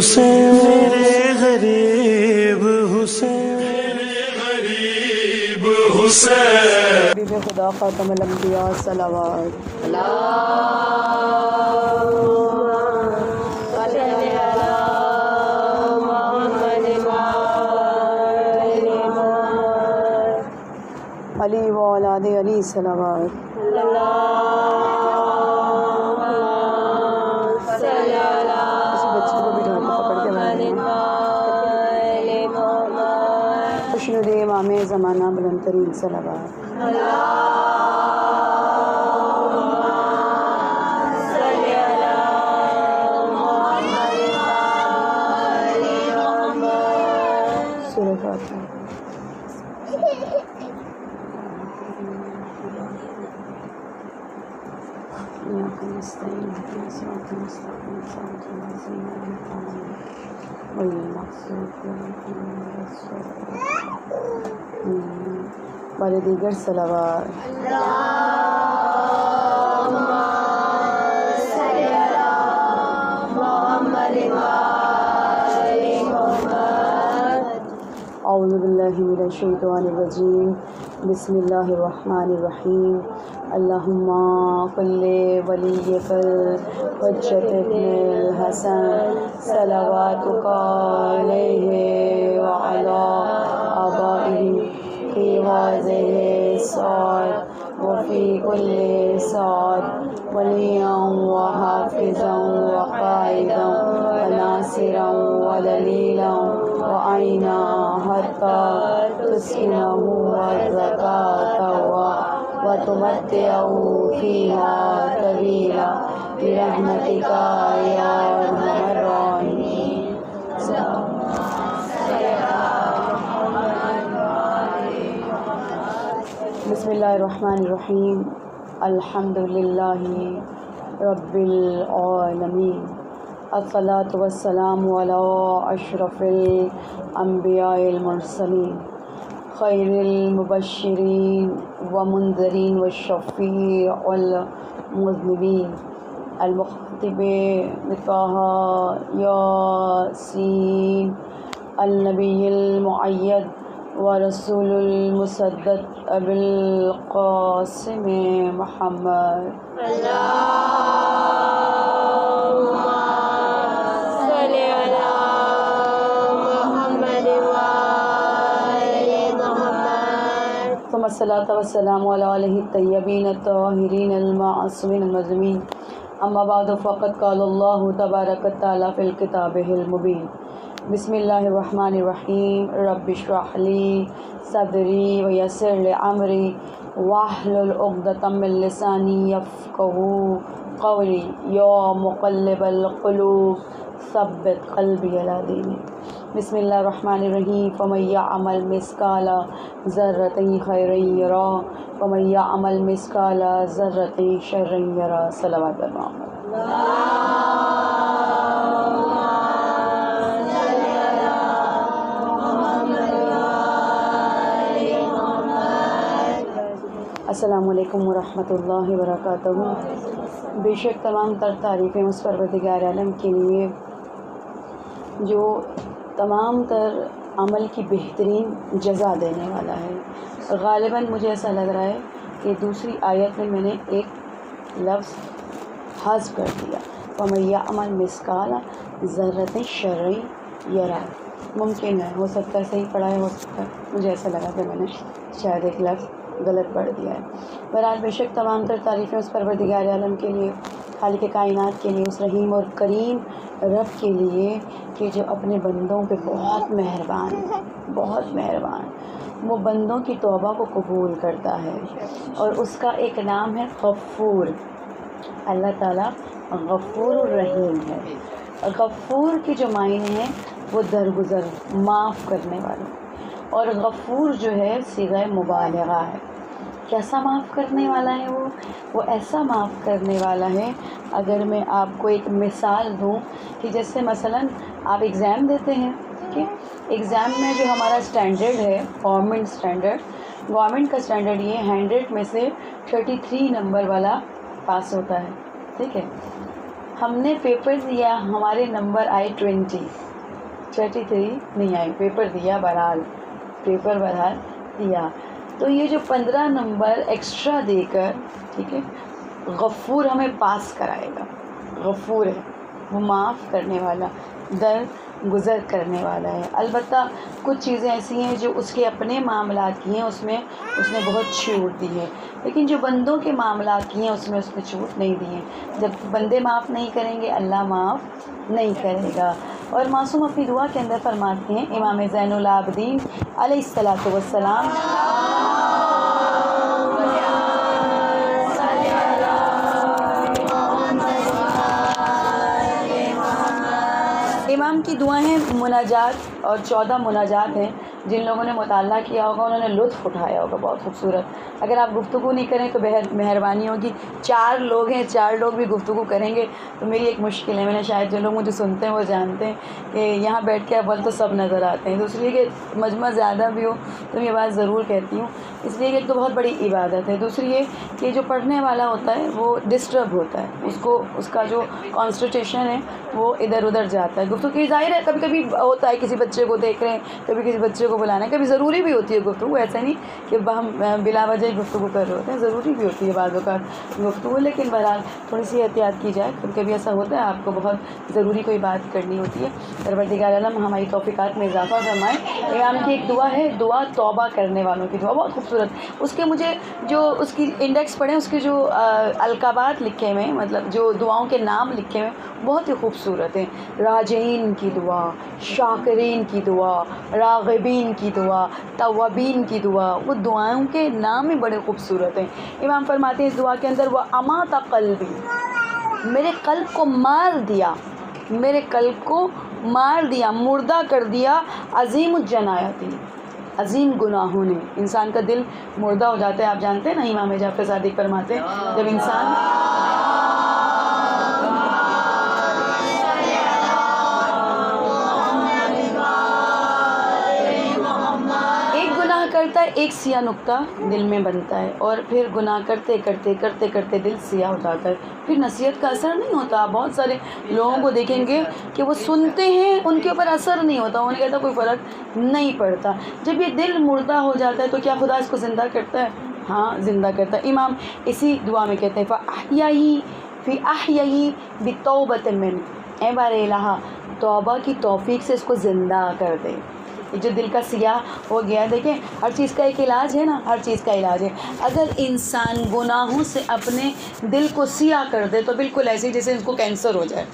حسین میرے غریب حسین حبیب خدا خاتم الانبیاء صلوات علی و اولاد علی صلوات کسی بچے کو بھی ڈھول پکڑ کے خوشنود امام زمانہ بلند ترین صلوات سورہ فاتحہ والے دیگر صلوات اعوذ باللہ من الشیطان الرجیم بسم اللہ الرحمن الرحیم اللہم صلی ولیک الحجۃ ابن الحسن صلواتک علیہ وعلی آبائہ فی ہذہ الساعۃ وفی کل ساعۃ ولیاً وحافظاً وقائداً وناصراً ودلیلاً وعینا حتی تسکنہ الزکاة وتمتعہ فیہا طویلا برحمتک یا ارحم الراحمین. بسم اللہ الرحمن الرحیم الحمد للہ رب العالمین الصلاۃ والسلام علی اشرف الانبیاء المرسلین خیر المبشرین ومنذرین والشفیع المذنبین المخاطب بطہ یاسین النبی المؤید ورسول المسدد ابی القاسم محمد. ثم الصلاة والسلام على آلہ الطیبین الطاہرین المعصومین المعصومین. اما بعد فقد قال اللہ تبارک وتعالی فی الکتابہ المبین. بسم اللہ الرحمن الرحیم رب اشرح لی صدری ویسر لی امری واحلل عقدۃ من لسانی یفقہوا قولی یا مقلب القلوب ثبت قلبی علی دینک. بسم اللہ الرحمن الرحیم فمن یعمل مثقال ذرۃ خیرا یرہ ومن یعمل مثقال ذرۃ شرا یرہ. صلوات محمد. السلام علیکم ورحمۃ اللہ وبرکاتہ. بے شک تمام تر تعریفیں اس پروردگار عالم کے لیے جو تمام تر عمل کی بہترین جزا دینے والا ہے. غالباً مجھے ایسا لگ رہا ہے کہ دوسری آیت میں نے ایک لفظ حذف کر دیا. وَمَن یعمل مثقال ذرۃ شرًا یرہ. ممکن ہے، ہو سکتا ہے صحیح پڑھا ہے، ہو سکتا ہے مجھے ایسا لگا کہ میں نے شاید ایک لفظ غلط پڑھ دیا ہے. بہرحال بے شک تمام تر تعریفیں اس پروردگار عالم کے لیے، خالق کائنات کے لیے، اس رحیم اور کریم رب کے لیے کہ جو اپنے بندوں پہ بہت مہربان ہے، بہت مہربان. وہ بندوں کی توبہ کو قبول کرتا ہے اور اس کا ایک نام ہے غفور. اللہ تعالیٰ غفور الرحیم ہے. غفور کے جو معنی ہیں وہ درگزر، معاف کرنے والے، اور غفور جو ہے صیغہ مبالغہ ہے. کیسا معاف کرنے والا ہے وہ ایسا معاف کرنے والا ہے. اگر میں آپ کو ایک مثال دوں کہ جیسے مثلاً آپ ایگزام دیتے ہیں، ٹھیک ہے، ایگزام میں جو ہمارا اسٹینڈرڈ ہے، گورنمنٹ کا اسٹینڈرڈ یہ 100 میں سے 33 نمبر والا پاس ہوتا ہے. ٹھیک ہے، ہم نے پیپر دیا, ہمارے نمبر آئے 23 نہیں آئے, پیپر دیا بہرحال دیا. تو یہ جو 15 نمبر ایکسٹرا دے کر, ٹھیک ہے, غفور ہمیں پاس کرائے گا. غفور ہے, وہ معاف کرنے والا, گزر کرنے والا ہے. البتہ کچھ چیزیں ایسی ہیں جو اس کے اپنے معاملات کی ہیں, اس میں اس نے بہت چھوٹ دی ہے, لیکن جو بندوں کے معاملات کی ہیں اس میں اس نے چھوٹ نہیں دی ہے. جب بندے معاف نہیں کریں گے, اللہ معاف نہیں کرے گا. اور معصوم اپنی دعا کے اندر فرماتے ہیں, امام زین العابدین علیہ الصلاۃ والسلام امام کی دعائیں مناجات اور 14 مناجات ہیں. جن لوگوں نے مطالعہ کیا ہوگا انہوں نے لطف اٹھایا ہوگا, بہت خوبصورت. اگر آپ گفتگو نہیں کریں تو مہربانی ہوگی. 4 لوگ ہیں, 4 لوگ بھی گفتگو کریں گے تو میری ایک مشکل ہے. میں نے شاید جو لوگ مجھے سنتے ہیں وہ جانتے ہیں کہ یہاں بیٹھ کے اول تو سب نظر آتے ہیں, دوسری کہ مجمع زیادہ بھی ہو تو میں یہ بات ضرور کہتی ہوں, اس لیے کہ ایک تو بہت بڑی عبادت ہے, دوسری یہ کہ جو پڑھنے والا ہوتا ہے وہ ڈسٹرب ہوتا ہے, اس کا جو کانسنٹریشن ہے وہ ادھر ادھر جاتا ہے. گفتگو کی ظاہر ہے کبھی کبھی ہوتا ہے, کسی بچے کو دیکھ رہے ہیں, کبھی کسی بچے کو بلانا ہے, کبھی ضروری بھی ہوتی ہے گفتگو. ایسا نہیں کہ ہم بلا وجہ ہی گفتگو کر رہے ہوتے ہیں, ضروری بھی ہوتی ہے بعض اوقات گفتگو, لیکن بہرحال تھوڑی سی احتیاط کی جائے. کبھی کبھی ایسا ہوتا ہے آپ کو بہت ضروری کوئی بات کرنی ہوتی ہے. پروردگار عالم ہماری توفیقات میں اضافہ فرمائے. امام کی ایک دعا ہے, دعا توبہ کرنے والوں کی دعا, بہت خوبصورت. اس کے مجھے جو اس کی انڈیکس پڑھیں, اس کے جو القابات لکھے ہوئے ہیں, مطلب جو دعاؤں کے نام لکھے ہوئے ہیں بہت ہی خوبصورت ہیں. راجعین کی دعا, شاکرین کی دعا, راغبین کی دعا, توابین کی دعا, وہ دعاؤں کے نام ہی بڑے خوبصورت ہیں. امام فرماتے ہیں اس دعا کے اندر, وہ امات قلبی, میرے قلب کو مار دیا, میرے قلب کو مار دیا, مردہ کر دیا, عظیم الجنایتی, عظیم گناہوں نے. انسان کا دل مردہ ہو جاتا ہے, آپ جانتے ہیں نا, امام جعفر صادق فرماتے ہیں جب انسان کرتا ہے, ایک سیاہ نقطہ دل میں بنتا ہے, اور پھر گناہ کرتے کرتے کرتے کرتے دل سیاہ ہو جاتا ہے, پھر نصیحت کا اثر نہیں ہوتا. آپ بہت سارے لوگوں کو دیکھیں گے کہ وہ سنتے ہیں, ان کے اوپر اثر نہیں ہوتا, انہیں کہتا کوئی فرق نہیں پڑتا. جب یہ دل مردہ ہو جاتا ہے تو کیا خدا اس کو زندہ کرتا ہے؟ ہاں, زندہ کرتا ہے. امام اسی دعا میں کہتے ہیں, فَأَحْيَهِ بِتَوْبَةٍ مِّنْهُ, اے بار الہ توبہ کی توفیق سے اس کو زندہ کر دے. جو دل کا سیاہ ہو گیا, دیکھیں ہر چیز کا ایک علاج ہے نا, ہر چیز کا علاج ہے. اگر انسان گناہوں سے اپنے دل کو سیاہ کر دے تو بالکل ایسے ہی جیسے اس کو کینسر ہو جائے,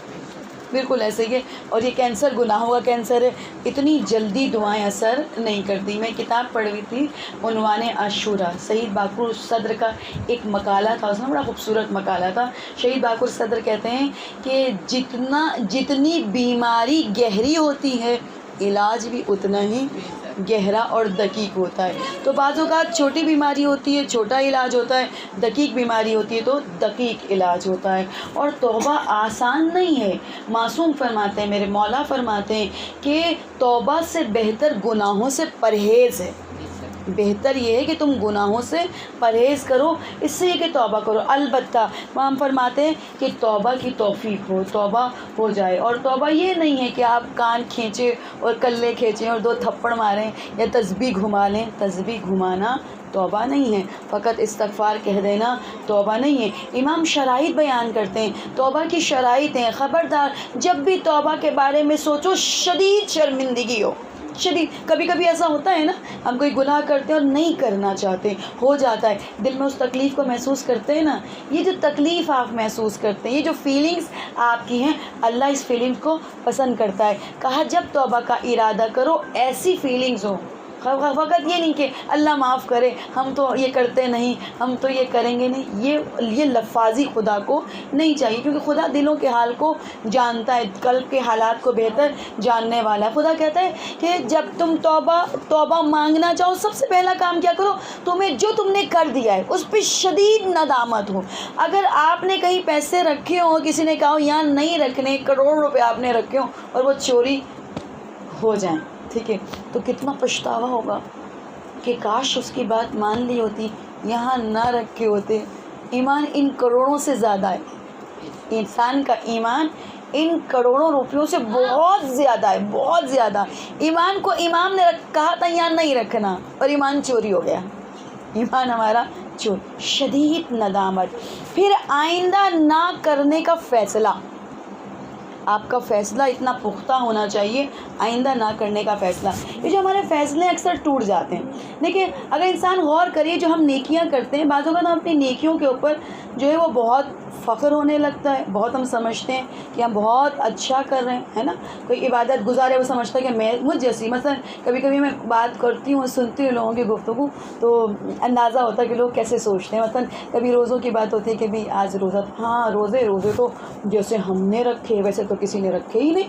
بالکل ایسے ہی ہے. اور یہ کینسر گناہوں کا کینسر ہے, اتنی جلدی دعائیں اثر نہیں کرتی. میں کتاب پڑھ رہی تھی, عنوان عاشورہ, شہید باقر صدر کا ایک مقالہ تھا, اس میں بڑا خوبصورت مقالہ تھا. شہید باقر صدر کہتے ہیں کہ جتنی بیماری گہری ہوتی ہے علاج بھی اتنا ہی گہرا اور دقیق ہوتا ہے. تو بعض اوقات چھوٹی بیماری ہوتی ہے, چھوٹا علاج ہوتا ہے, دقیق بیماری ہوتی ہے تو دقیق علاج ہوتا ہے. اور توبہ آسان نہیں ہے. معصوم فرماتے ہیں, میرے مولا فرماتے ہیں کہ توبہ سے بہتر گناہوں سے پرہیز ہے. بہتر یہ ہے کہ تم گناہوں سے پرہیز کرو, اس سے یہ کہ توبہ کرو. البتہ ہم فرماتے ہیں کہ توبہ کی توفیق ہو, توبہ ہو جائے. اور توبہ یہ نہیں ہے کہ آپ کان کھینچیں اور کلے کھینچیں اور 2 تھپڑ ماریں یا تسبیح گھما لیں. تسبیح گھمانا توبہ نہیں ہے, فقط استغفار کہہ دینا توبہ نہیں ہے. امام شرائط بیان کرتے ہیں, توبہ کی شرائط ہیں. خبردار, جب بھی توبہ کے بارے میں سوچو شدید شرمندگی شدید. کبھی کبھی ایسا ہوتا ہے نا, ہم کوئی گناہ کرتے ہیں اور نہیں کرنا چاہتے, ہو جاتا ہے, دل میں اس تکلیف کو محسوس کرتے ہیں نا. یہ جو تکلیف آپ محسوس کرتے ہیں, یہ جو فیلنگز آپ کی ہیں, اللہ اس فیلنگز کو پسند کرتا ہے. کہا جب توبہ کا ارادہ کرو ایسی فیلنگز ہو, فقط یہ نہیں کہ اللہ معاف کرے, ہم تو یہ کرتے نہیں, ہم تو یہ کریں گے نہیں. یہ لفاظی خدا کو نہیں چاہیے, کیونکہ خدا دلوں کے حال کو جانتا ہے, قلب کے حالات کو بہتر جاننے والا ہے. خدا کہتا ہے کہ جب تم توبہ مانگنا چاہو, سب سے پہلا کام کیا کرو, تم نے کر دیا ہے اس پہ شدید ندامت ہو. اگر آپ نے کہیں پیسے رکھے ہوں, کسی نے کہا یہاں نہیں رکھنے, کروڑ روپے آپ نے رکھے ہوں اور وہ چوری ہو جائیں, ٹھیک ہے, تو کتنا پچھتاوا ہوگا کہ کاش اس کی بات مان لی ہوتی, یہاں نہ رکھے ہوتے. ایمان ان کروڑوں سے زیادہ ہے, انسان کا ایمان ان کروڑوں روپیوں سے بہت زیادہ ہے، بہت زیادہ. ایمان کو امام نے کہا تھا یہاں نہیں رکھنا، اور ایمان چوری ہو گیا، ایمان ہمارا چور. شدید ندامت. پھر آئندہ نہ کرنے کا فیصلہ. آپ کا فیصلہ اتنا پختہ ہونا چاہیے، آئندہ نہ کرنے کا فیصلہ. یہ جو ہمارے فیصلے اکثر ٹوٹ جاتے ہیں. دیکھیں اگر انسان غور کریے، جو ہم نیکیاں کرتے ہیں بعض اوقات ہم اپنی نیکیوں کے اوپر جو ہے وہ بہت فخر ہونے لگتا ہے، بہت ہم سمجھتے ہیں کہ ہم بہت اچھا کر رہے ہیں، ہے نا. کوئی عبادت گزار ہے وہ سمجھتا ہے کہ میں مجھ جیسی. مثلا کبھی کبھی میں بات کرتی ہوں، سنتی ہوں لوگوں کی گفتگو، تو اندازہ ہوتا ہے کہ لوگ کیسے سوچتے ہیں. مثلا کبھی روزوں کی بات ہوتی ہے کہ بھئی آج روزہ، ہاں روزے تو جیسے ہم نے رکھے ویسے تو کسی نے رکھے ہی نہیں.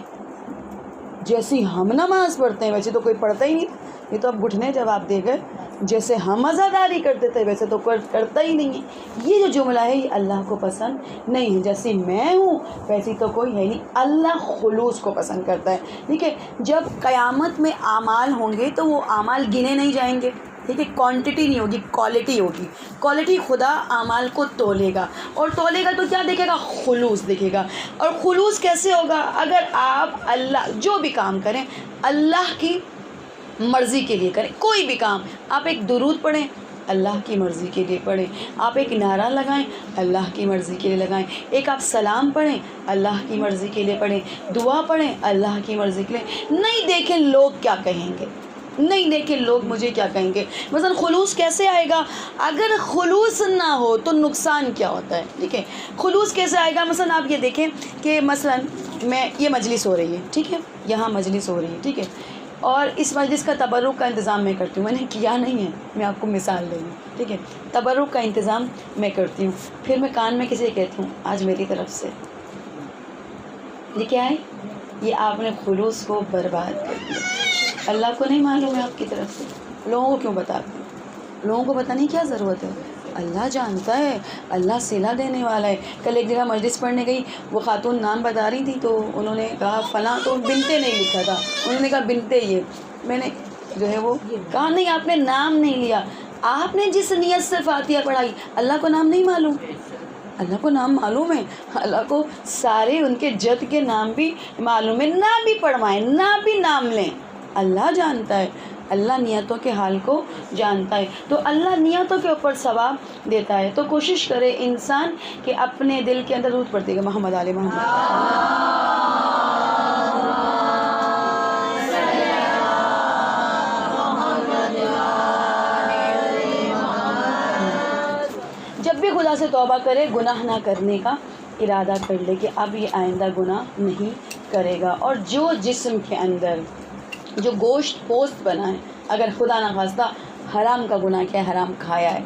جیسی ہم نماز پڑھتے ہیں ویسے تو کوئی پڑھتا ہی نہیں. یہ تو اب گھٹنے جواب دے گئے. جیسے ہم عزاداری کرتے تھے ویسے تو کوئی کرتا ہی نہیں ہے. یہ جو جملہ ہے یہ اللہ کو پسند نہیں ہے. جیسی میں ہوں ویسی تو کوئی ہے نہیں. اللہ خلوص کو پسند کرتا ہے. ٹھیک ہے. جب قیامت میں اعمال ہوں گے تو وہ اعمال گنے نہیں جائیں گے. ٹھیک ہے. کوانٹٹی نہیں ہوگی، کوالٹی ہوگی. کوالٹی خدا اعمال کو تولے گا، اور تولے گا تو کیا دیکھے گا؟ خلوص دیکھے گا. اور خلوص کیسے ہوگا؟ اگر آپ اللہ جو بھی کام کریں اللہ کی مرضی کے لیے کریں. کوئی بھی کام، آپ ایک درود پڑھیں اللہ کی مرضی کے لیے پڑھیں. آپ ایک نعرہ لگائیں اللہ کی مرضی کے لیے لگائیں. ایک آپ سلام پڑھیں اللہ کی مرضی کے لیے پڑھیں. دعا پڑھیں اللہ کی مرضی کے لیے. نہیں دیکھیں لوگ کیا کہیں گے، نہیں دیکھیں لوگ مجھے کیا کہیں گے. مثلا خلوص کیسے آئے گا؟ اگر خلوص نہ ہو تو نقصان کیا ہوتا ہے. ٹھیک ہے. خلوص کیسے آئے گا؟ مثلا آپ یہ دیکھیں کہ مثلا یہ مجلس ہو رہی ہے، ٹھیک ہے، یہاں مجلس ہو رہی ہے، ٹھیک ہے، اور اس مجلس کا تبرک کا انتظام میں کرتی ہوں. میں نے کیا نہیں ہے، میں آپ کو مثال دے دوں. ٹھیک ہے. تبرک کا انتظام میں کرتی ہوں. پھر میں کان میں کسی کہتی ہوں آج میری طرف سے. یہ کیا ہے؟ یہ آپ نے خلوص کو برباد کر دیا. اللہ کو نہیں معلوم ہے آپ کی طرف سے، لوگوں کو کیوں بتاتے ہیں؟ لوگوں کو بتانے کی کیا ضرورت ہے؟ اللہ جانتا ہے، اللہ صلہ دینے والا ہے. کل ایک جگہ مجلس پڑھنے گئی، وہ خاتون نام بتا رہی تھی تو انہوں نے کہا فلاں، تو بنتے نہیں لکھا تھا، انہوں نے کہا بنتے یہ. میں نے جو ہے وہ کہا نہیں آپ نے نام نہیں لیا. آپ نے جس نیت سے فاتحہ پڑھائی اللہ کو نام نہیں معلوم؟ اللہ کو نام معلوم ہے. اللہ کو سارے ان کے جد کے نام بھی معلوم ہے. نہ بھی پڑھوائیں، نہ بھی نام لیں، اللہ جانتا ہے. اللہ نیتوں کے حال کو جانتا ہے. تو اللہ نیتوں کے اوپر ثواب دیتا ہے. تو کوشش کرے انسان کہ اپنے دل کے اندر درود پڑھتے گا محمد علی محمد. جب بھی خدا سے توبہ کرے گناہ نہ کرنے کا ارادہ کر لے کہ اب یہ آئندہ گناہ نہیں کرے گا. اور جو جسم کے اندر جو گوشت پوست بنا ہے، اگر خدا نخواستہ حرام کا گناہ کیا، حرام کھایا ہے،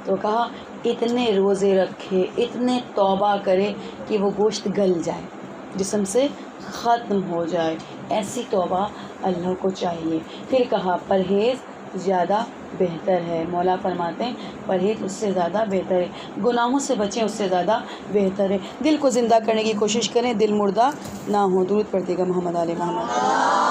تو کہا اتنے روزے رکھے، اتنے توبہ کرے کہ وہ گوشت گل جائے، جسم سے ختم ہو جائے. ایسی توبہ اللہ کو چاہیے. پھر کہا پرہیز زیادہ بہتر ہے. مولا فرماتے ہیں پرہیز اس سے زیادہ بہتر ہے. گناہوں سے بچیں، اس سے زیادہ بہتر ہے. دل کو زندہ کرنے کی کوشش کریں، دل مردہ نہ ہو. درود پڑھتے گا محمد علی محمد.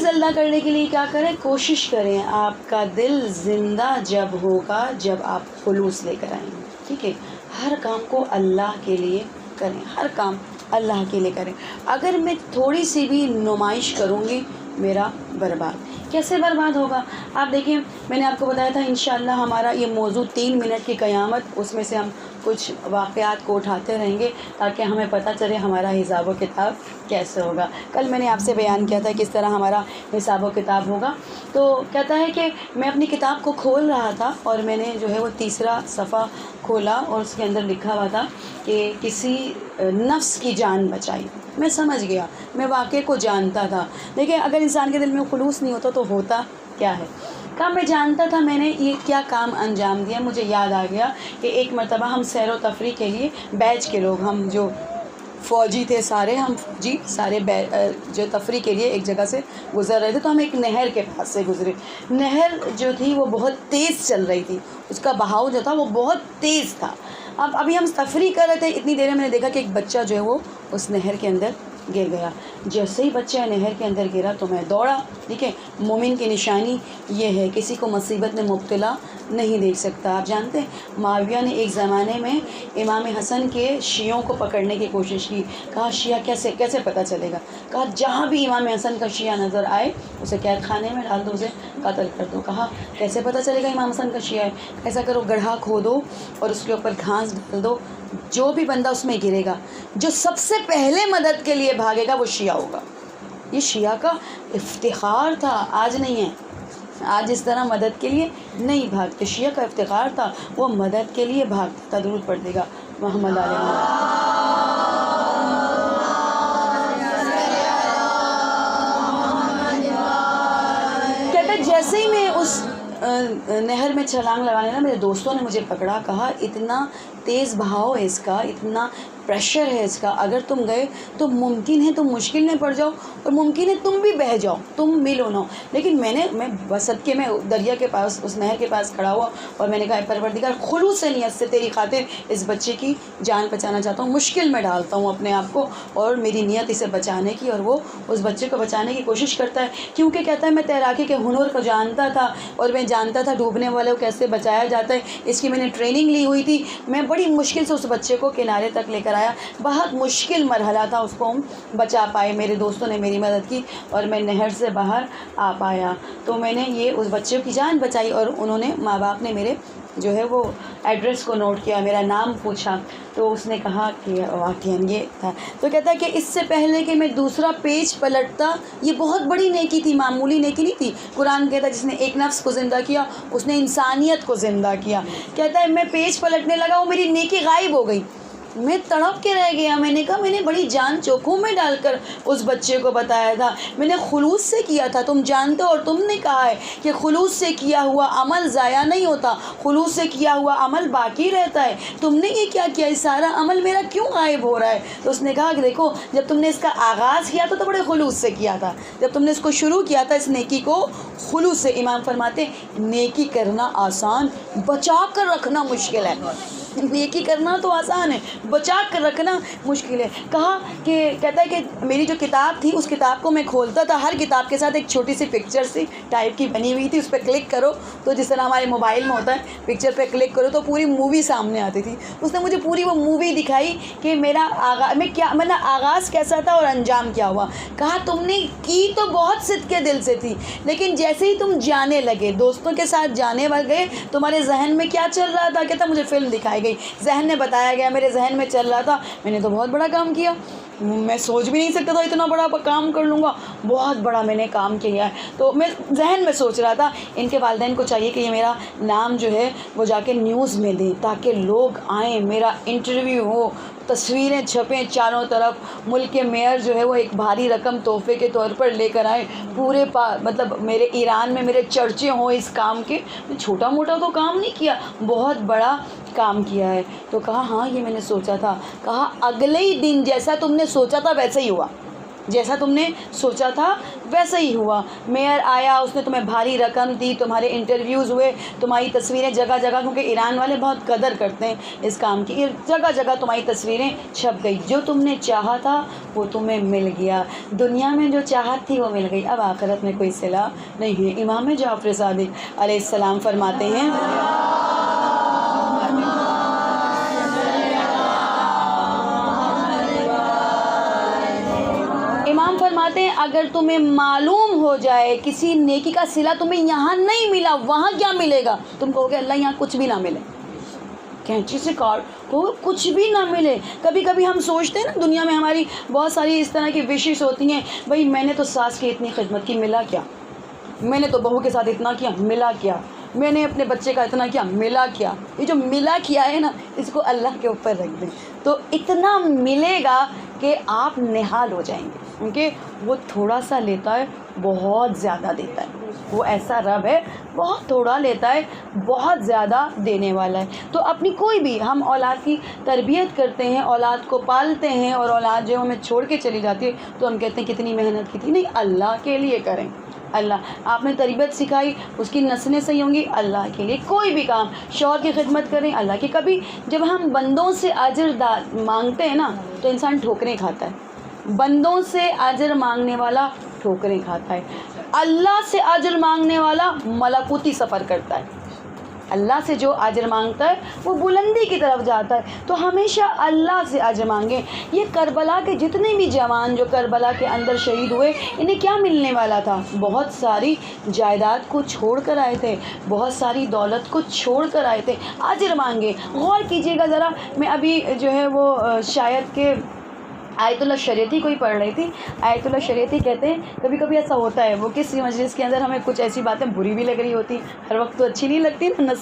زندہ کرنے کے لیے کیا کریں؟ کوشش کریں آپ کا دل زندہ جب ہوگا جب آپ خلوص لے کر آئیں گے. ٹھیک ہے. ہر کام کو اللہ کے لیے کریں، ہر کام اللہ کے لیے کریں. اگر میں تھوڑی سی بھی نمائش کروں گی میرا برباد. کیسے برباد ہوگا؟ آپ دیکھیں میں نے آپ کو بتایا تھا انشاءاللہ ہمارا یہ موضوع 3 منٹ کی قیامت، اس میں سے ہم کچھ واقعات کو اٹھاتے رہیں گے تاکہ ہمیں پتہ چلے ہمارا حساب و کتاب کیسے ہوگا. کل میں نے آپ سے بیان کیا تھا کس طرح ہمارا حساب و کتاب ہوگا. تو کہتا ہے کہ میں اپنی کتاب کو کھول رہا تھا اور میں نے جو ہے وہ 3 صفحہ کھولا اور اس کے اندر لکھا ہوا تھا کہ کسی نفس کی جان بچائی. میں سمجھ گیا، میں واقعے کو جانتا تھا. دیکھیں اگر انسان کے دل میں خلوص نہیں ہوتا تو ہوتا کیا ہے. کہا میں جانتا تھا میں نے یہ کیا کام انجام دیا. مجھے یاد آ گیا کہ ایک مرتبہ ہم سیر و تفریح کے لیے بیچ کے لوگ، ہم جو فوجی تھے سارے، ہم فوجی سارے جو تفریح کے لیے ایک جگہ سے گزر رہے تھے تو ہم ایک نہر کے پاس سے گزرے. نہر جو تھی وہ بہت تیز چل رہی تھی، اس کا بہاؤ جو تھا وہ بہت تیز تھا. ابھی ہم تفریح کر رہے تھے، اتنی دیر میں نے دیکھا کہ ایک بچہ جو ہے وہ اس نہر کے اندر گر گیا. جیسے ہی بچہ نہر کے اندر گرا تو میں دوڑا. ٹھیک ہے, مومن کی نشانی یہ ہے کسی کو مصیبت میں مبتلا نہیں دیکھ سکتا. آپ جانتے ہیں معاویہ نے ایک زمانے میں امام حسن کے شیعوں کو پکڑنے کی کوشش کی. کہا شیعہ کیسے پتہ چلے گا؟ کہا جہاں بھی امام حسن کا شیعہ نظر آئے اسے قید خانے میں ڈال دو, اسے قتل کر دو. کہا کیسے پتہ چلے گا امام حسن کا شیعہ ہے؟ ایسا کرو, گڑھا کھودو اور اس کے اوپر گھاس ڈال دو, جو بھی بندہ اس میں گرے گا, جو سب سے پہلے مدد کے لیے بھاگے گا وہ شیعہ ہوگا. یہ شیعہ کا افتخار تھا, آج نہیں ہے. آج اس طرح مدد کے لیے نہیں بھاگتے. شیعہ کا افتخار تھا, وہ مدد کے لیے بھاگتا تھا. درود پڑھ دے گا محمد علیہ محمد. کہتا ہے جیسے ہی میں اس نہر میں چھلانگ لگانے نا, میرے دوستوں نے مجھے پکڑا. کہا اتنا تیز بہاؤ ہے اس کا, اتنا پریشر ہے اس کا, اگر تم گئے تو ممکن ہے تم مشکل میں پڑ جاؤ اور ممکن ہے تم بھی بہہ جاؤ, تم ملو نہ. لیکن میں بصدقے میں دریا کے پاس, اس نہر کے پاس کھڑا ہوا اور میں نے کہا پروردگار خلوص نیت سے تیری خاطر اس بچے کی جان بچانا چاہتا ہوں, مشکل میں ڈالتا ہوں اپنے آپ کو, اور میری نیت اسے بچانے کی, اور وہ اس بچے کو بچانے کی کوشش کرتا ہے. کیونکہ کہتا ہے میں تیراکی کے ہنر کو جانتا تھا اور میں جانتا تھا ڈوبنے والے کو کیسے بچایا جاتا ہے, اس کی میں نے ٹریننگ لی ہوئی تھی. میں بڑی مشکل سے اس بچے کو کنارے تک لے کر آیا. بہت مشکل مرحلہ تھا, اس کو ہم بچا پائے. میرے دوستوں نے میری مدد کی اور میں نہر سے باہر آ پایا. تو میں نے یہ اس بچے کی جان بچائی, اور انہوں نے, ماں باپ نے میرے جو ہے وہ ایڈریس کو نوٹ کیا, میرا نام پوچھا, تو اس نے کہا کہ واقعاً یہ تھا. تو کہتا ہے کہ اس سے پہلے کہ میں دوسرا پیج پلٹتا, یہ بہت بڑی نیکی تھی, معمولی نیکی نہیں تھی. قرآن کہتا ہے جس نے ایک نفس کو زندہ کیا اس نے انسانیت کو زندہ کیا. کہتا ہے میں پیج پلٹنے لگا, وہ میری نیکی غائب ہو گئی. میں تڑپ کے رہ گیا. میں نے کہا میں نے بڑی جان چوکھوں میں ڈال کر اس بچے کو بتایا تھا, میں نے خلوص سے کیا تھا. تم جانتے ہو, اور تم نے کہا ہے کہ خلوص سے کیا ہوا عمل ضائع نہیں ہوتا, خلوص سے کیا ہوا عمل باقی رہتا ہے. تم نے یہ کیا کیا, اس سارا عمل میرا کیوں غائب ہو رہا ہے؟ تو اس نے کہا کہ دیکھو, جب تم نے اس کا آغاز کیا تو بڑے خلوص سے کیا تھا. جب تم نے اس کو شروع کیا تھا, اس نیکی کو خلوص سے. امام فرماتے نیکی کرنا آسان, بچا کر رکھنا مشکل ہے. نیکی کرنا تو آسان ہے, بچا کر رکھنا مشکل ہے. کہا کہ کہتا ہے کہ میری جو کتاب تھی اس کتاب کو میں کھولتا تھا, ہر کتاب کے ساتھ ایک چھوٹی سی پکچر سی ٹائپ کی بنی ہوئی تھی, اس پہ کلک کرو تو جس طرح ہمارے موبائل میں ہوتا ہے پکچر پہ کلک کرو تو پوری مووی سامنے آتی تھی. اس نے مجھے پوری وہ مووی دکھائی کہ میرا آغاز کیسا تھا اور انجام کیا ہوا. کہا تم نے کی تو بہت صدق کے دل سے تھی, لیکن جیسے ہی تم جانے لگے, دوستوں کے ساتھ جانے گئے, تمہارے ذہن میں کیا چل رہا تھا؟ کہتا مجھے فلم دکھائی گئی, ذہن میں بتایا گیا, میرے ذہن میں چل رہا تھا میں نے تو بہت بڑا کام کیا, میں سوچ بھی نہیں سکتا تھا اتنا بڑا کام کر لوں گا, بہت بڑا میں نے کام کیا ہے. تو میں ذہن میں سوچ رہا تھا ان کے والدین کو چاہیے کہ یہ میرا نام جو ہے وہ جا کے نیوز میں دیں تاکہ لوگ آئیں, میرا انٹرویو ہو, تصویریں چھپیں چاروں طرف, ملک کے میئر جو ہے وہ ایک بھاری رقم تحفے کے طور پر لے کر آئیں, پورے مطلب میرے ایران میں میرے چرچے ہوں اس کام کے. چھوٹا موٹا تو کام نہیں کیا, بہت بڑا کام کیا ہے. تو کہا ہاں یہ میں نے سوچا تھا. کہا اگلے ہی دن جیسا تم نے سوچا تھا ویسا ہی ہوا, جیسا تم نے سوچا تھا ویسا ہی ہوا. میئر آیا, اس نے تمہیں بھاری رقم دی, تمہارے انٹرویوز ہوئے, تمہاری تصویریں جگہ جگہ, کیونکہ ایران والے بہت قدر کرتے ہیں اس کام کی, جگہ جگہ تمہاری تصویریں چھپ گئی. جو تم نے چاہا تھا وہ تمہیں مل گیا, دنیا میں جو چاہت تھی وہ مل گئی, اب آخرت میں کوئی صلہ نہیں ہے. امام جعفر صادق علیہ السلام فرماتے ہیں فرماتے ہیں اگر تمہیں معلوم ہو جائے کسی نیکی کا صلہ تمہیں یہاں نہیں ملا, وہاں کیا ملے گا؟ تم کہو گے اللہ یہاں کچھ بھی نہ ملے, کینچی سے کاٹ کو کچھ بھی نہ ملے. کبھی کبھی ہم سوچتے ہیں نا, دنیا میں ہماری بہت ساری اس طرح کی وشز ہوتی ہیں, بھائی میں نے تو ساس کی اتنی خدمت کی, ملا کیا؟ میں نے تو بہو کے ساتھ اتنا کیا, ملا کیا؟ میں نے اپنے بچے کا اتنا کیا, ملا کیا؟ یہ جو ملا کیا ہے نا, اس کو اللہ کے اوپر رکھ دیں تو اتنا ملے گا کہ آپ نہال ہو جائیں گے, کیونکہ وہ تھوڑا سا لیتا ہے بہت زیادہ دیتا ہے. وہ ایسا رب ہے, بہت تھوڑا لیتا ہے بہت زیادہ دینے والا ہے. تو اپنی کوئی بھی, ہم اولاد کی تربیت کرتے ہیں, اولاد کو پالتے ہیں, اور اولاد جو ہمیں چھوڑ کے چلی جاتی ہے تو ہم کہتے ہیں کتنی محنت کی تھی. نہیں, اللہ کے لیے کریں. اللہ آپ نے تربیت سکھائی, اس کی نسلیں صحیح ہوں گی اللہ کے لیے. کوئی بھی کام, شوہر کی خدمت کریں اللہ کی. کبھی جب ہم بندوں سے اجر مانگتے ہیں نا تو انسان ٹھوکریں کھاتا ہے. بندوں سے اجر مانگنے والا ٹھوکریں کھاتا ہے، اللہ سے اجر مانگنے والا ملکوتی سفر کرتا ہے۔ اللہ سے جو اجر مانگتا ہے وہ بلندی کی طرف جاتا ہے، تو ہمیشہ اللہ سے اجر مانگیں۔ یہ کربلا کے جتنے بھی جوان جو کربلا کے اندر شہید ہوئے، انہیں کیا ملنے والا تھا؟ بہت ساری جائیداد کو چھوڑ کر آئے تھے، بہت ساری دولت کو چھوڑ کر آئے تھے۔ اجر مانگے، غور کیجیے گا ذرا، میں ابھی جو ہے وہ شاید کہ آیت اللہ شریعتی کو ہی پڑھ رہی تھی۔ آیت اللہ شریعتی کہتے ہیں کبھی کبھی ایسا ہوتا ہے، وہ کسی مجلس کے اندر ہمیں کچھ ایسی باتیں بری بھی لگ رہی ہوتی، ہر وقت تو اچھی نہیں لگتی نا،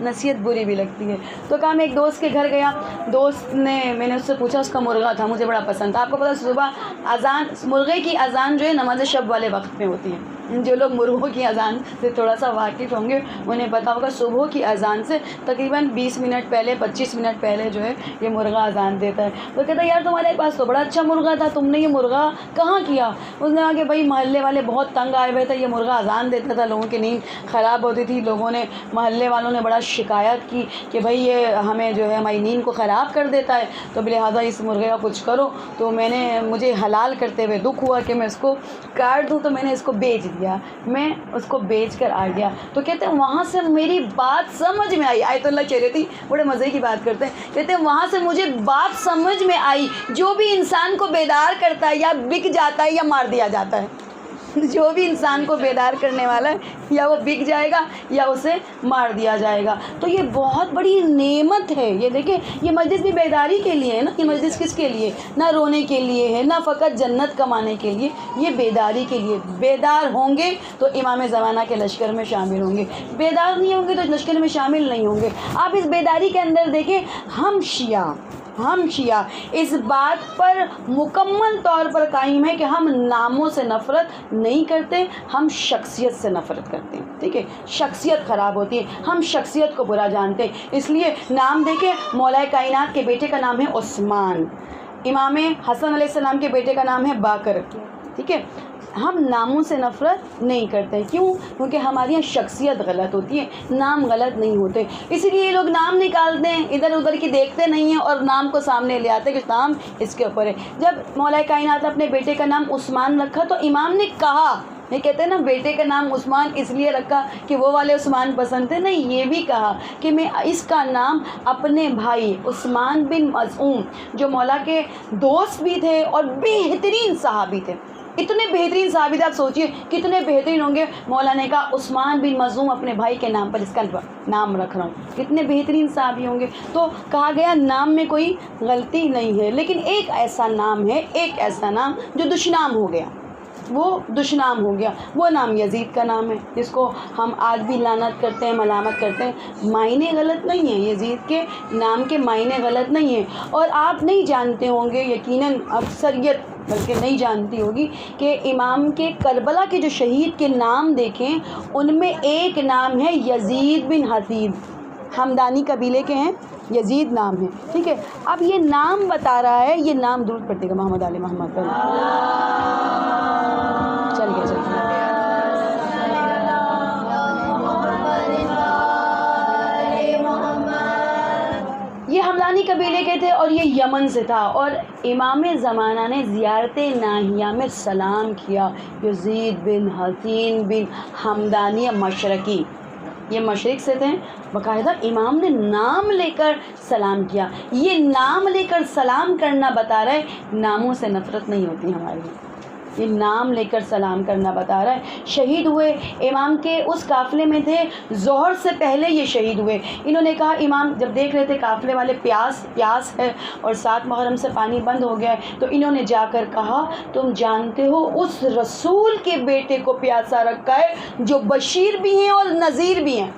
نصیحت بری بھی لگتی ہے۔ تو کہا میں ایک دوست کے گھر گیا، دوست نے، میں نے اس سے پوچھا، اس کا مرغہ تھا، مجھے بڑا پسند تھا۔ آپ کو پتا صبح اذان، مرغے کی اذان جو ہے نماز شب والے وقت میں ہوتی ہے۔ جو لوگ مرغوں کی اذان سے تھوڑا سا واقف ہوں گے انہیں پتا ہوگا صبح کی اذان سے تقریباً 20 منٹ پہلے، 25 منٹ پہلے جو ہے یہ مرغہ اذان دیتا ہے۔ وہ کہتا ہے یار تمہارے پاس تو بڑا اچھا مرغہ تھا، تم نے یہ مرغہ کہاں کیا؟ اس نے کہا کہ بھائی محلے والے بہت تنگ آئے ہوئے تھے، یہ مرغہ اذان دیتا تھا، لوگوں کی نیند خراب ہوتی تھی، لوگوں نے، محلے والوں نے بڑا شکایت کی کہ بھائی یہ ہمیں جو ہے ہماری نیند کو خراب کر دیتا ہے، تو لہٰذا اس مرغے کا کچھ کرو۔ تو میں نے، مجھے حلال کرتے ہوئے دکھ ہوا کہ میں اس کو کاٹ دوں، تو میں نے اس کو بیچ دیا، میں اس کو بیچ کر آ گیا۔ تو کہتے ہیں وہاں سے میری بات سمجھ میں آئی، آیت اللہ چہرتی بڑے مزے کی بات کرتے ہیں، کہتے ہیں وہاں سے مجھے بات سمجھ میں آئی، جو بھی انسان کو بیدار کرتا ہے یا بک جاتا ہے یا مار دیا جاتا ہے، جو بھی انسان کو بیدار کرنے والا ہے یا وہ بک جائے گا یا اسے مار دیا جائے گا۔ تو یہ بہت بڑی نعمت ہے۔ یہ دیکھیں، یہ مجلس بھی بیداری کے لیے ہے نا، یہ مجلس کس کے لیے؟ نہ رونے کے لیے ہے، نہ فقط جنت کمانے کے لیے، یہ بیداری کے لیے۔ بیدار ہوں گے تو امام زمانہ کے لشکر میں شامل ہوں گے، بیدار نہیں ہوں گے تو لشکر میں شامل نہیں ہوں گے۔ آپ اس بیداری کے اندر دیکھیں، ہم شیعہ اس بات پر مکمل طور پر قائم ہے کہ ہم ناموں سے نفرت نہیں کرتے، ہم شخصیت سے نفرت کرتے ہیں۔ ٹھیک ہے، شخصیت خراب ہوتی ہے، ہم شخصیت کو برا جانتے ہیں۔ اس لیے نام دیکھیں، مولا کائنات کے بیٹے کا نام ہے عثمان، امام حسن علیہ السلام کے بیٹے کا نام ہے باقر۔ ٹھیک ہے، ہم ناموں سے نفرت نہیں کرتے، کیوں؟ کیونکہ ہماری یہاں شخصیت غلط ہوتی ہے، نام غلط نہیں ہوتے۔ اسی لیے یہ لوگ نام نکالتے ہیں، ادھر ادھر کی دیکھتے نہیں ہیں اور نام کو سامنے لے آتے کہ نام اس کے اوپر ہے۔ جب مولا کائنات نے اپنے بیٹے کا نام عثمان رکھا تو امام نے کہا، یہ کہتے ہیں نا بیٹے کا نام عثمان اس لیے رکھا کہ وہ والے عثمان پسند تھے، نہیں، یہ بھی کہا کہ میں اس کا نام اپنے بھائی عثمان بن مظعون، جو مولا کے دوست بھی تھے اور بہترین صحابی تھے، اتنے بہترین صحابی تھے، آپ سوچئے کتنے بہترین ہوں گے۔ مولا نے کہا عثمان بن مظعون اپنے بھائی کے نام پر اس کا نام رکھ رہا ہوں، کتنے بہترین صحابی ہوں گے۔ تو کہا گیا نام میں کوئی غلطی نہیں ہے، لیکن ایک ایسا نام ہے، ایک ایسا نام جو دشنام ہو گیا، وہ دشنام ہو گیا، وہ نام یزید کا نام ہے، جس کو ہم آج بھی لعنت کرتے ہیں، ملامت کرتے ہیں۔ معنی غلط نہیں ہیں، یزید کے نام کے معنی غلط نہیں ہیں۔ اور آپ نہیں جانتے ہوں گے، یقیناً اکثریت بلکہ نہیں جانتی ہوگی، کہ امام کے کربلا کے جو شہید کے نام دیکھیں، ان میں ایک نام ہے یزید بن حسید، ہمدانی قبیلے کے ہیں، یزید نام ہے۔ ٹھیک ہے، اب یہ نام بتا رہا ہے، یہ نام درود پڑھتے گا محمد علی محمد پر، چل گیا یہ ہمدانی قبیلے کے تھے اور یہ یمن سے تھا، اور امام زمانہ نے زیارت ناہیہ میں سلام کیا، یزید بن حسین بن حمدانی مشرقی، یہ مشرق سے تھے، باقاعدہ امام نے نام لے کر سلام کیا۔ یہ نام لے کر سلام کرنا بتا رہا ہے ناموں سے نفرت نہیں ہوتی ہماری، یہ نام لے کر سلام کرنا بتا رہا ہے۔ شہید ہوئے امام کے اس قافلے میں تھے، ظہر سے پہلے یہ شہید ہوئے۔ انہوں نے کہا، امام جب دیکھ رہے تھے قافلے والے پیاس ہے اور 7 محرم سے پانی بند ہو گیا ہے، تو انہوں نے جا کر کہا، تم جانتے ہو اس رسول کے بیٹے کو پیاسا رکھا ہے جو بشیر بھی ہیں اور نذیر بھی ہیں،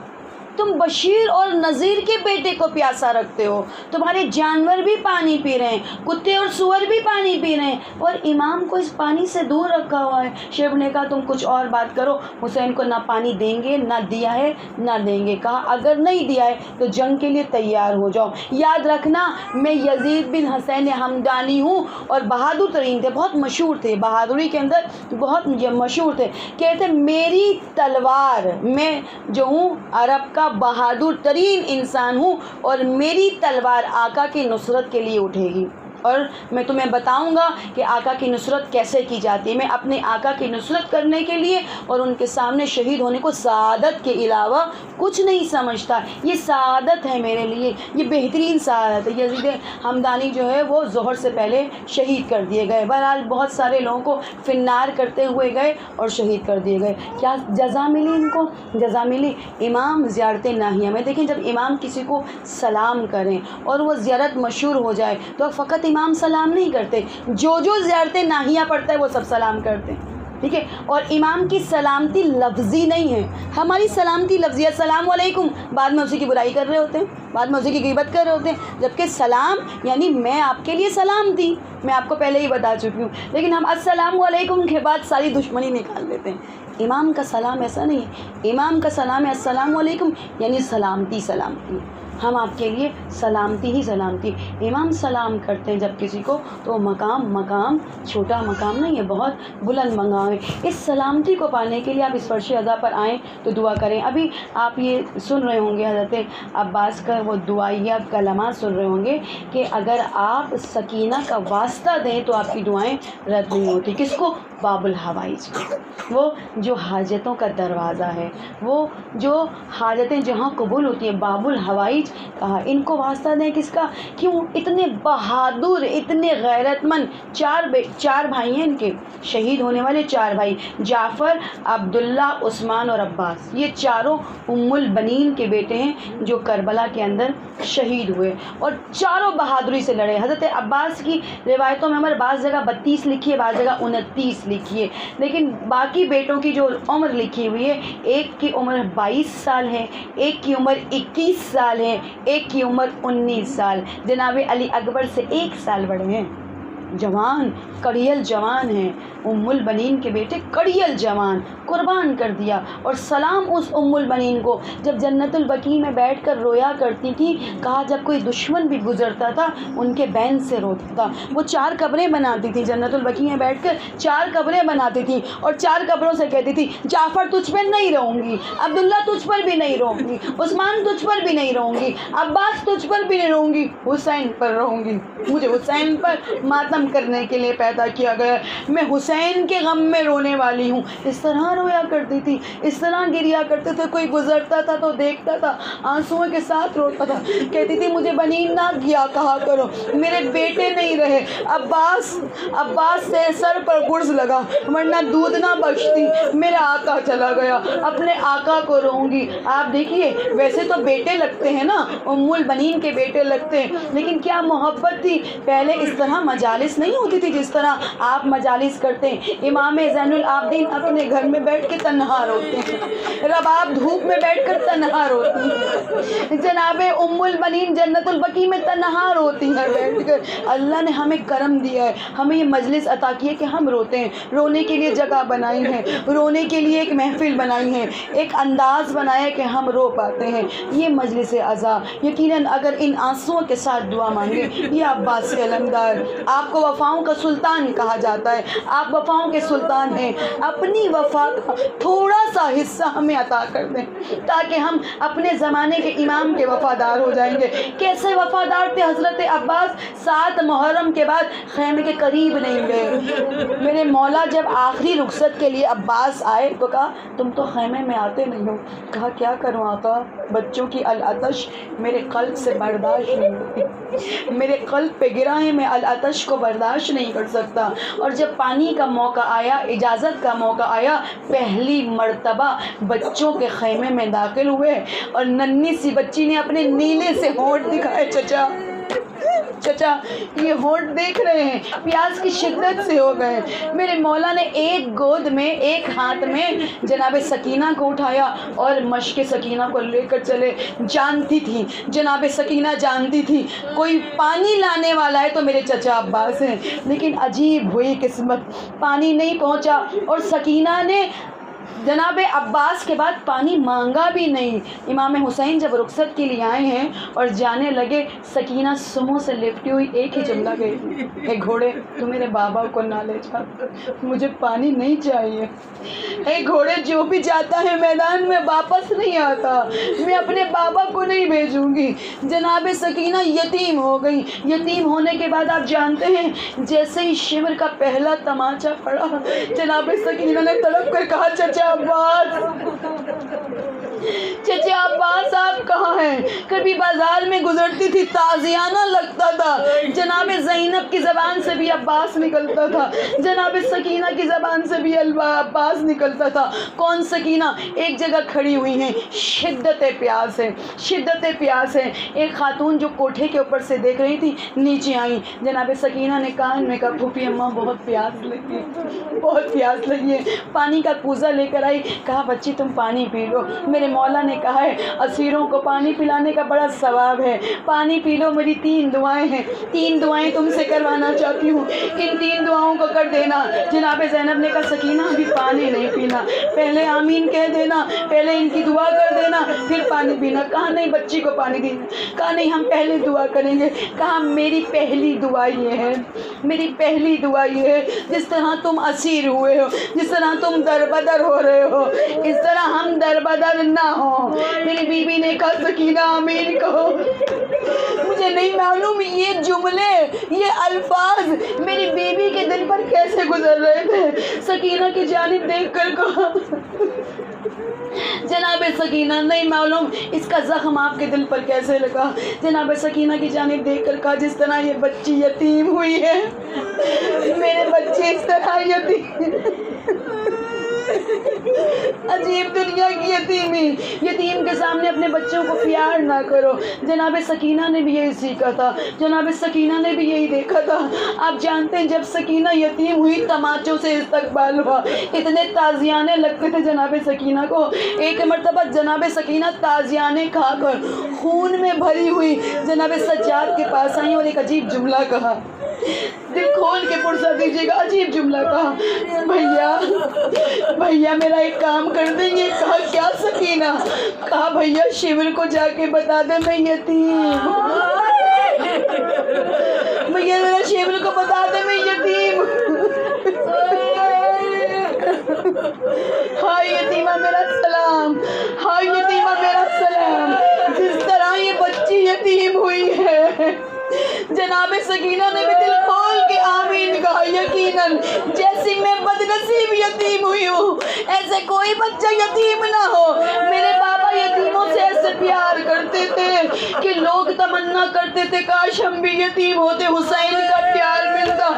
تم بشیر اور نذیر کے بیٹے کو پیاسا رکھتے ہو، تمہارے جانور بھی پانی پی رہے ہیں، کتے اور سور بھی پانی پی رہے ہیں، اور امام کو اس پانی سے دور رکھا ہوا ہے۔ شیخ نے کہا تم کچھ اور بات کرو، حسین کو نہ پانی دیں گے، نہ دیا ہے نہ دیں گے۔ کہا اگر نہیں دیا ہے تو جنگ کے لیے تیار ہو جاؤ، یاد رکھنا میں یزید بن حسین حمدانی ہوں، اور بہادر ترین تھے، بہت مشہور تھے، بہادری کے اندر بہت مشہور تھے۔ کہتے میری تلوار، میں جو ہوں عرب کا بہادر ترین انسان ہوں، اور میری تلوار آقا کی نصرت کے لیے اٹھے گی۔ اور میں تمہیں بتاؤں گا کہ آقا کی نصرت کیسے کی جاتی ہے. میں اپنے آقا کی نصرت کرنے کے لیے اور ان کے سامنے شہید ہونے کو سعادت کے علاوہ کچھ نہیں سمجھتا. یہ سعادت ہے میرے لیے, یہ بہترین سعادت ہے. یزید ہمدانی جو ہے وہ ظہر سے پہلے شہید کر دیے گئے. بہرحال بہت سارے لوگوں کو فنار کرتے ہوئے گئے اور شہید کر دیے گئے. کیا جزا ملی ان کو؟ جزا ملی امام زیارت ناہیہ میں. دیکھیں جب امام کسی کو سلام کریں اور وہ زیارت مشہور ہو جائے تو فقط امام سلام نہیں کرتے, جو زیارت ناہیہ پڑھتا ہے وہ سب سلام کرتے ہیں. ٹھیک ہے, اور امام کی سلامتی لفظی نہیں ہے. ہماری سلامتی لفظی ہے, السلام علیکم, بعد میں اسی کی برائی کر رہے ہوتے ہیں, بعد میں اسی کی غیبت کر رہے ہوتے ہیں. جبکہ سلام یعنی میں آپ کے لیے سلام تھی, میں آپ کو پہلے ہی بتا چکی ہوں, لیکن ہم السلام علیکم کے بعد ساری دشمنی نکال دیتے ہیں. امام کا سلام ایسا نہیں ہے. امام کا سلام ہے السلام علیکم یعنی سلامتی سلامتی, ہم آپ کے لیے سلامتی ہی سلامتی. امام سلام کرتے ہیں جب کسی کو تو وہ مقام چھوٹا مقام نہیں ہے, بہت بلند مقام ہے. اس سلامتی کو پانے کے لیے آپ اس فرش ادا پر آئیں تو دعا کریں. ابھی آپ یہ سن رہے ہوں گے حضرت عباس کا وہ دعائیہ کلمات سن رہے ہوں گے کہ اگر آپ سکینہ کا واسطہ دیں تو آپ کی دعائیں رد نہیں ہوتی. کس کو؟ باب الحوائج, وہ جو حاجتوں کا دروازہ ہے, وہ جو حاجتیں جہاں قبول ہوتی ہیں, باب الحوائج کہا. ان کو واسطہ دیں کس کا؟ کیوں؟ اتنے بہادر, اتنے غیرت مند چار بھائی ہیں ان کے, شہید ہونے والے 4 بھائی, جعفر, عبداللہ, عثمان اور عباس. یہ چاروں ام البنین کے بیٹے ہیں جو کربلا کے اندر شہید ہوئے اور چاروں بہادری سے لڑے. حضرت عباس کی روایتوں میں ہمارے بعض جگہ 32 لکھی ہے, بعض جگہ 29 لکھی ہے, لیکن باقی بیٹوں کی جو عمر لکھی ہوئی ہے, ایک کی عمر 22 سال ہے, ایک کی عمر 21 سال ہے, ایک کی عمر 19 سال. جناب علی اکبر سے 1 سال بڑے ہیں, جوان کڑیل جوان ہیں. ام البنین کے بیٹے کڑیل جوان, قربان کر دیا. اور سلام اس ام البنین کو جب جنت البقیع میں بیٹھ کر رویا کرتی تھی. کہا جب کوئی دشمن بھی گزرتا تھا ان کے بین سے روتا تھا. وہ 4 قبریں بناتی تھی جنت البقیع میں بیٹھ کر, 4 قبریں بناتی تھی اور 4 قبروں سے کہتی تھی جعفر تجھ پر نہیں رہوں گی, عبداللہ تجھ پر بھی نہیں رہوں گی, عثمان تجھ پر بھی نہیں رہوں گی, عباس تجھ پر بھی نہیں رہوں گی, حسین پر رہوں گی. مجھے حسین پر ماتم کرنے کے لیے پیدا کیا گیا, میں حسین کے غم میں رونے والی ہوں. اس طرح رویا کرتی تھی, اس طرح گریا کرتے تھے. کوئی گزرتا تھا تو دیکھتا تھا, آنسوؤں کے ساتھ روتا تھا. کہتی تھی مجھے بنین نہ کیا کہا کرو, میرے بیٹے نہیں رہے. عباس سے سر پر گرز لگا ورنہ دودھ نہ بخشتی. میرا آقا چلا گیا, اپنے آقا کو رہوں گی. آپ دیکھیے ویسے تو بیٹے لگتے ہیں نا, ام البنین کے بیٹے لگتے ہیں, لیکن کیا محبت تھی. پہلے اس طرح مجالس نہیں ہوتی تھی جس طرح آپ مجالس کرتے ہیں. امام زین العابدین اپنے گھر میں بیٹھ کے تنہا روتے ہیں, رباب دھوپ میں بیٹھ کر تنہا روتی ہیں. جناب ام البنین جنت البقیع میں تنہا روتی ہیں بیٹھ کر. اللہ نے ہمیں کرم دیا ہے, ہمیں یہ مجلس عطا کی ہے کہ ہم روتے ہیں. رونے کے لیے جگہ بنائی ہے, رونے کے لیے ایک محفل بنائی ہے, ایک انداز بنایا ہے کہ ہم رو پاتے ہیں. یہ مجلس عزا یقیناً اگر ان آنسوؤں کے ساتھ دعا مانگے. یہ عباس علمدار, آپ کو وفاؤں کا سلطان کہا جاتا ہے, آپ وفاؤں کے سلطان ہیں. اپنی وفا کا تھوڑا سا حصہ ہمیں عطا کر دیں تاکہ ہم اپنے زمانے کے امام کے وفادار ہو جائیں گے. کیسے وفادار تھے حضرت عباس, 7 محرم کے بعد خیمے کے قریب نہیں گئے. میرے مولا جب آخری رخصت کے لیے عباس آئے تو کہا تم تو خیمے میں آتے نہیں ہو. کہا کیا کروں آقا, بچوں کی العطش میرے قلب سے برداشت نہیں ہوتی, میرے قلب پہ گرا ہے, میں العطش کو برداشت نہیں کر سکتا. اور جب پانی کا موقع آیا, اجازت کا موقع آیا, پہلی مرتبہ بچوں کے خیمے میں داخل ہوئے اور ننھی سی بچی نے اپنے نیلے سے ہونٹ دکھائے. چچا یہ ہونٹ دیکھ رہے ہیں, پیاس کی شدت سے ہو گئے. میرے مولا نے ایک گود میں, ایک ہاتھ میں جناب سکینہ کو اٹھایا اور مشق سکینہ کو لے کر چلے. جانتی تھی جناب سکینہ, جانتی تھی کوئی پانی لانے والا ہے تو میرے چچا عباس ہیں, لیکن عجیب ہوئی قسمت, پانی نہیں پہنچا. اور سکینہ نے جناب عباس کے بعد پانی مانگا بھی نہیں۔ امام حسین جب رخصت کے لیے آئے ہیں اور جانے لگے، سکینہ سمو سے لپٹی ہوئی ایک ہی جملہ گئی، اے گھوڑے تو میرے بابا کو نہ لے جا، مجھے پانی نہیں چاہیے۔ اے گھوڑے جو بھی جاتا ہے میدان میں واپس نہیں آتا، میں اپنے بابا کو نہیں بھیجوں گی۔ جناب سکینہ یتیم ہو گئی۔ یتیم ہونے کے بعد آپ جانتے ہیں جیسے ہی شمر کا پہلا تماچا پڑا، جناب سکینہ نے تڑپ کر کہا، چچا عباس، چچا عباس آپ کہاں ہیں؟ کبھی بازار میں گزرتی تھی، تازیانہ لگتا تھا، جناب زینب کی زبان سے بھی عباس نکلتا تھا، جناب سکینہ کی زبان سے بھی عباس نکلتا تھا۔ کون سکینہ؟ ایک جگہ کھڑی ہوئی ہیں، شدت پیاس ہے، شدت پیاس ہے۔ ایک خاتون جو کوٹھے کے اوپر سے دیکھ رہی تھی نیچے آئی، جناب سکینہ نے کان میں کہا، پھوپھی اماں بہت پیاس لگی ہے، بہت پیاس لگی ہے۔ پانی کا کوزہ لے کر آئی، کہا بچی تم پانی پی لو، میرے مولا نے کہا ہے اسیروں کو پانی پلانے کا بڑا ثواب ہے، پانی پی لو، میری 3 دعائیں ہیں، 3 دعائیں تم سے کروانا چاہتی ہوں، ان 3 دعاؤں کو کر دینا۔ جناب زینب نے کہا سکینہ ابھی پانی نہیں پینا، پہلے آمین کہہ دینا، پہلے ان کی دعا کر دینا، پھر پانی پینا۔ کہا نہیں بچی کو پانی دینا، کہا نہیں ہم پہلے دعا کریں گے۔ کہا میری پہلی دعا یہ ہے، میری پہلی دعا یہ ہے، جس طرح تم اسیر ہوئے ہو، جس طرح تم دربدر ہو رہے ہو، اس طرح ہم دربدر نہ ہوں۔ میری بیوی نے کہا سکینہ آمین کہو۔ مجھے نہیں معلوم یہ جملے، یہ الفاظ میری بیوی کے دل پر کیسے گزر رہے تھے۔ سکینہ کی جانب دیکھ کر کہا، جناب سکینہ نہیں معلوم اس کا زخم آپ کے دل پر کیسے لگا۔ جناب سکینہ کی جانب دیکھ کر کہا، جس طرح یہ بچی یتیم ہوئی ہے، میرے بچے اس طرح یتیم، عجیب دنیا کی یتیمی، یتیم کے سامنے اپنے بچوں کو پیار نہ کرو۔ جناب سکینہ نے بھی یہی سیکھا تھا، جناب سکینہ نے بھی یہی دیکھا تھا۔ آپ جانتے ہیں جب سکینہ یتیم ہوئی تماچوں سے استقبال ہوا، اتنے تازیانے لگتے تھے جناب سکینہ کو۔ ایک مرتبہ جناب سکینہ تازیانے کھا کر خون میں بھری ہوئی جناب سجاد کے پاس آئی اور ایک عجیب جملہ کہا، دل کھول کے پرسہ دیجیے گا، عجیب جملہ کہا، بھیا میرا ایک کام کر دیں گے؟ کہا کیا سکینہ؟ کہا بھیا شیور کو جا کے بتا دے میں یتیم، بھیا میرا شیور کو بتا دے میں یتیم۔ ہائے یتیمہ میرا سلام، ہائے یتیمہ میرا سلام، جس طرح یہ بچی یتیم ہوئی ہے۔ جناب سکینہ نے بھی دل کھول کے آمین کہا، یقیناً جیسی میں بدنصیب یتیم ہوئی ہوں ایسے کوئی بچہ یتیم نہ ہو۔ میرے بابا یتیموں سے ایسے پیار کرتے تھے کہ لوگ تمنا کرتے تھے کاش ہم بھی یتیم ہوتے، حسین کا پیار ملتا۔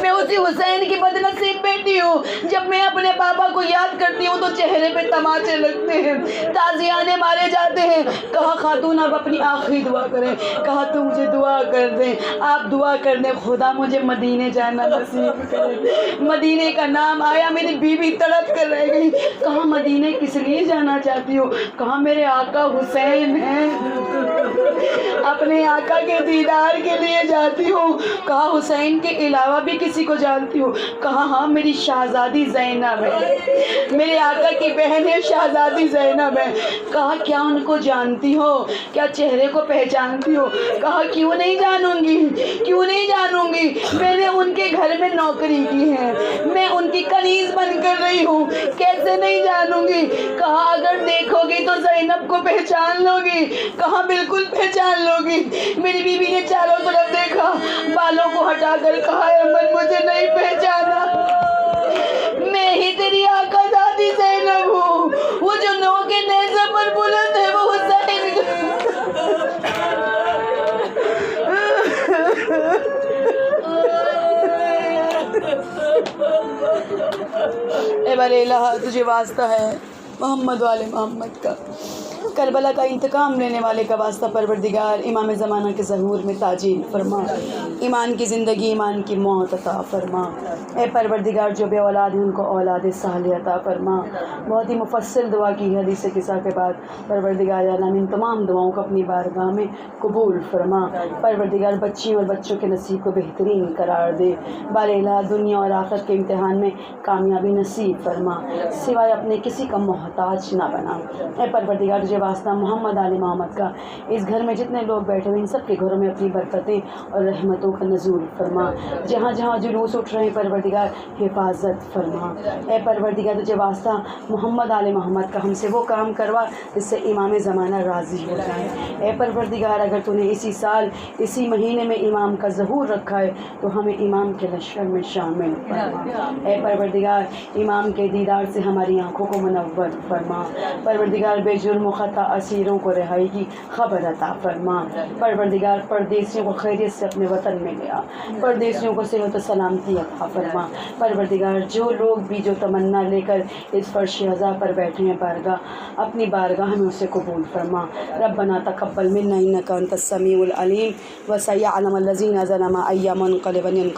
میں اسی حسین کی بدنصیب بیٹی ہوں، جب میں اپنے بابا کو یاد کرتی ہوں تو چہرے پہ تماچے لگتے ہیں، تازیانے مارے جاتے ہیں۔ کہا خاتون آپ اپنی آخری دعا کریں۔ کہا تو مجھے دعا کر دیں، آپ دعا کر دیں خدا مجھے مدینے جانا نصیب کرے۔ مدینے کا نام آیا، میری بیوی تڑپ کر رہ گئی۔ کہا مدینے کس لیے جانا چاہتی ہو؟ کہا میرے آقا حسین ہیں، اپنے آقا کے دیدار کے لیے جاتی ہوں۔ کہا حسین کے علاوہ بھی کسی کو جانتی ہو؟ کہا ہاں میری شہزادی زینب ہے، میرے آقا کی بہن ہے شہزادی زینب ہے۔ کہا کیا ان کو جانتی ہو؟ کیا چہرے کو پہچانتی ہو؟ کہا کیوں نہیں جانوں گی، کیوں نہیں جانوں گی، میں نے ان کے گھر میں نوکری کی ہے، میں ان کی کنیز بن کر رہی ہوں، کیسے نہیں جانوں گی؟ کہا اگر دیکھو گی تو زینب کو پہچان لو گی۔ کہا بالکل پہچان لو گی۔ میری بیوی نے چاروں طرف دیکھا، بالوں کو ہٹا کر کہا امن مجھے نہیں پہچانا، میں ہی تیری آقا دادی زینب ہوں، وہ جو نو کے نیزے پر بلند ہے وہ حسین۔ اے بھلے الہ تجھے واسطہ ہے محمد والے محمد کا، کربلا کا انتقام لینے والے کا واسطہ پروردگار امام زمانہ کے ظہور میں تاجیل فرما، ایمان کی زندگی ایمان کی موت عطا فرما۔ اے پروردگار جو بے اولاد ہیں ان کو اولاد صالح عطا فرما۔ بہت ہی مفصل دعا کی ہے حدیث قصہ کے بعد۔ پروردگار عالم ان تمام دعاؤں کو اپنی بارگاہ میں قبول فرما۔ پروردگار بچیوں اور بچوں کے نصیب کو بہترین قرار دے، باللہ دنیا اور آخرت کے امتحان میں کامیابی نصیب فرما، سوائے اپنے کسی کا محتاج نہ بنا۔ اے پروردگار تجھے واسطہ محمد آل محمد کا، اس گھر میں جتنے لوگ بیٹھے ہوئے ان سب کے گھروں میں اپنی برکتیں اور رحمتوں کا نزول فرما، جہاں جہاں جلوس اٹھ رہے ہیں پروردگار حفاظت فرما۔ اے پروردگار تجھے واسطہ محمد آل محمد کا ہم سے وہ کام کروا جس سے امام زمانہ راضی ہو جائے۔ اے پروردگار اگر تو نے اسی سال اسی مہینے میں امام کا ظہور رکھا ہے تو ہمیں امام کے لشکر میں شامل فرما۔ اے پروردگار امام کے دیدار سے ہماری آنکھوں کو منور فرما۔ پروردگار بے جرم و خطا اسیروں کو رہائی کی خبر عطا فرما۔ پروردگار پردیسیوں کو خیریت سے اپنے وطن میں لیا، پردیسیوں کو صحت و سلامتی عطا فرما۔ پروردگار جو لوگ بھی جو تمنا لے کر اس فرش عزا پر بیٹھے ہیں بارگاہ اپنی بارگاہ میں اسے قبول فرما۔ ربنا تقبل منا انک انت السمیع العلیم وسیعلم الذین ظلموا ای منقلب